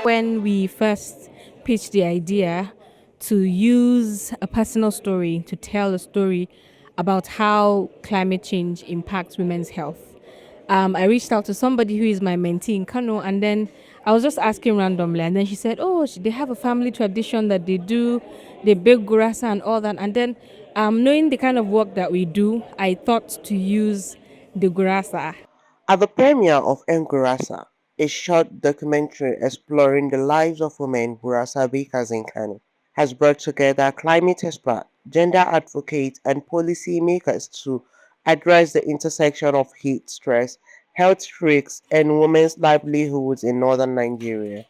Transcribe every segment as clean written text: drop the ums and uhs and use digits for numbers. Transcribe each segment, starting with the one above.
When we first pitched the idea to use a personal story to tell a story about how climate change impacts women's health, I reached out to somebody who is my mentee in Kano, and then I was just asking randomly, and then she said, "Oh, they have a family tradition that they do, they bake gurasa and all that." And then, knowing the kind of work that we do, I thought to use the gurasa. At the premiere of Yangurasa, a short documentary exploring the lives of women Gurasa bakers in Kano, has brought together climate experts, gender advocates, and policymakers to address the intersection of heat stress, health risks, and women's livelihoods in northern Nigeria.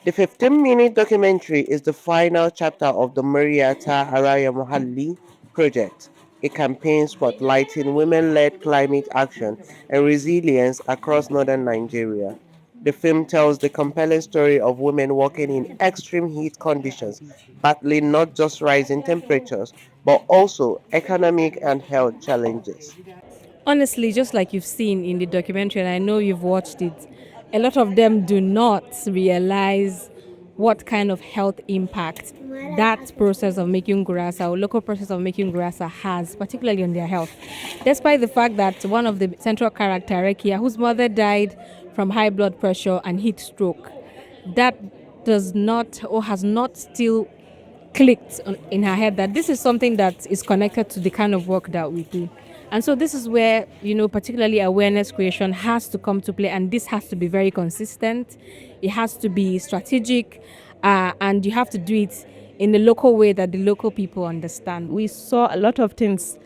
The 15-minute documentary is the final chapter of the Muryarta Araya Muhalli project, a campaign spotlighting women-led climate action and resilience across northern Nigeria. The film tells the compelling story of women working in extreme heat conditions, battling not just rising temperatures, but also economic and health challenges. Honestly, just like you've seen in the documentary, and I know you've watched it, a lot of them do not realize what kind of health impact that process of making gurasa or local process of making gurasa has, particularly on their health. Despite the fact that one of the central character, Rekia, whose mother died from high blood pressure and heat stroke, that does not or has not still clicked in her head that this is something that is connected to the kind of work that we do. And so this is where, particularly awareness creation has to come to play, and this has to be very consistent. It has to be strategic, and you have to do it in the local way that the local people understand. We saw a lot of things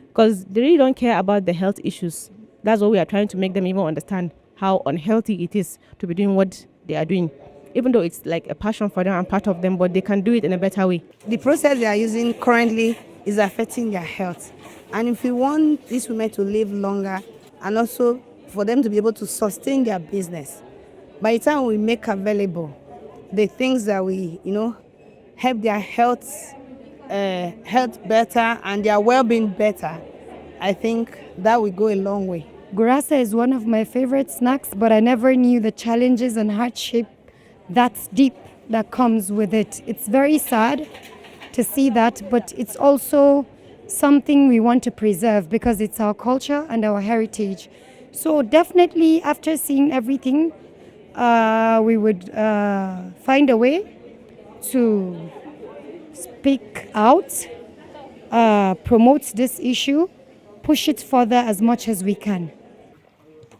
because they really don't care about the health issues. That's what we are trying to make them even understand how unhealthy it is to be doing what they are doing. Even though it's like a passion for them and part of them, but they can do it in a better way. The process they are using currently is affecting their health. And if we want these women to live longer and also for them to be able to sustain their business, by the time we make available the things that we, help their health better and their well-being better, I think that will go a long way. Gurasa is one of my favorite snacks, but I never knew the challenges and hardship that's deep that comes with it. It's very sad to see that, but it's also something we want to preserve because it's our culture and our heritage. So definitely after seeing everything, we would find a way to speak out, promote this issue, push it further as much as we can.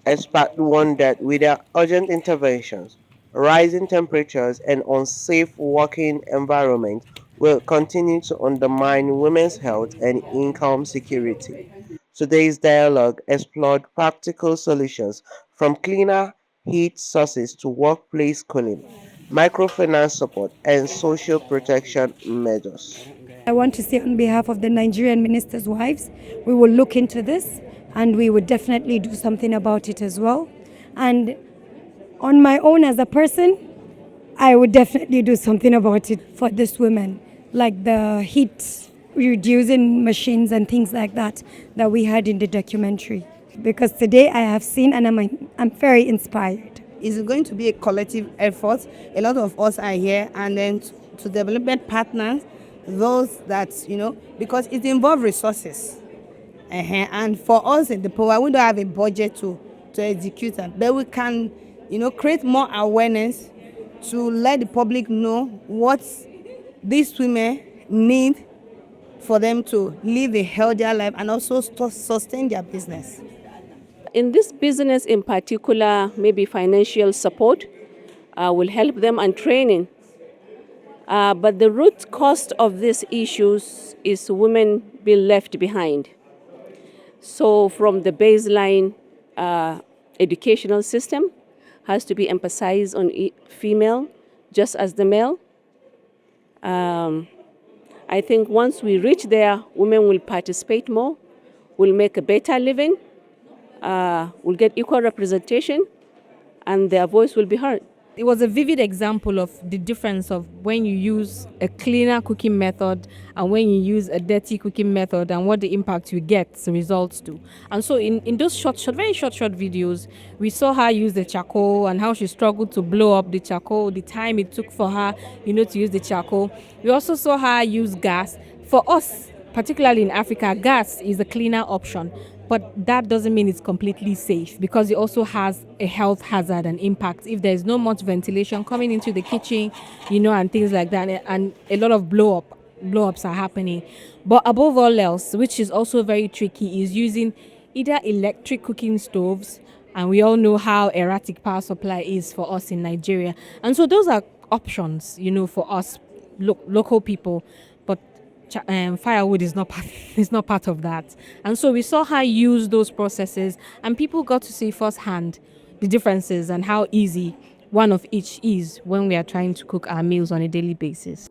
Experts warn that without urgent interventions, rising temperatures and unsafe working environments will continue to undermine women's health and income security. Today's dialogue explored practical solutions from cleaner heat sources to workplace cooling, microfinance support, and social protection measures. I want to say on behalf of the Nigerian ministers' wives, we will look into this and we would definitely do something about it as well. And on my own as a person, I would definitely do something about it for these women, like the heat reducing machines and things like that that we had in the documentary. Because today I have seen and I'm very inspired. It's going to be a collective effort. A lot of us are here, and then to development partners, those that, because it involves resources. And for us in the power, we don't have a budget to execute that. But we can, create more awareness to let the public know what these women need for them to live a healthier life and also sustain their business. In this business in particular, maybe financial support will help them and training. But the root cause of these issues is women being left behind. So from the baseline educational system has to be emphasized on female just as the male. I think once we reach there, women will participate more, will make a better living, will get equal representation, and their voice will be heard. It was a vivid example of the difference of when you use a cleaner cooking method and when you use a dirty cooking method, and what the impact you get results to. And so in those very short videos, we saw her use the charcoal and how she struggled to blow up the charcoal, the time it took for her, to use the charcoal. We also saw her use gas. For us, particularly in Africa, gas is a cleaner option. But that doesn't mean it's completely safe, because it also has a health hazard and impact. If there's no much ventilation coming into the kitchen, and things like that, and a lot of blow-ups are happening. But above all else, which is also very tricky, is using either electric cooking stoves, and we all know how erratic power supply is for us in Nigeria. And so those are options, for us local people. But firewood is not part, is not part of that. And so we saw her use those processes, and people got to see firsthand the differences and how easy one of each is when we are trying to cook our meals on a daily basis.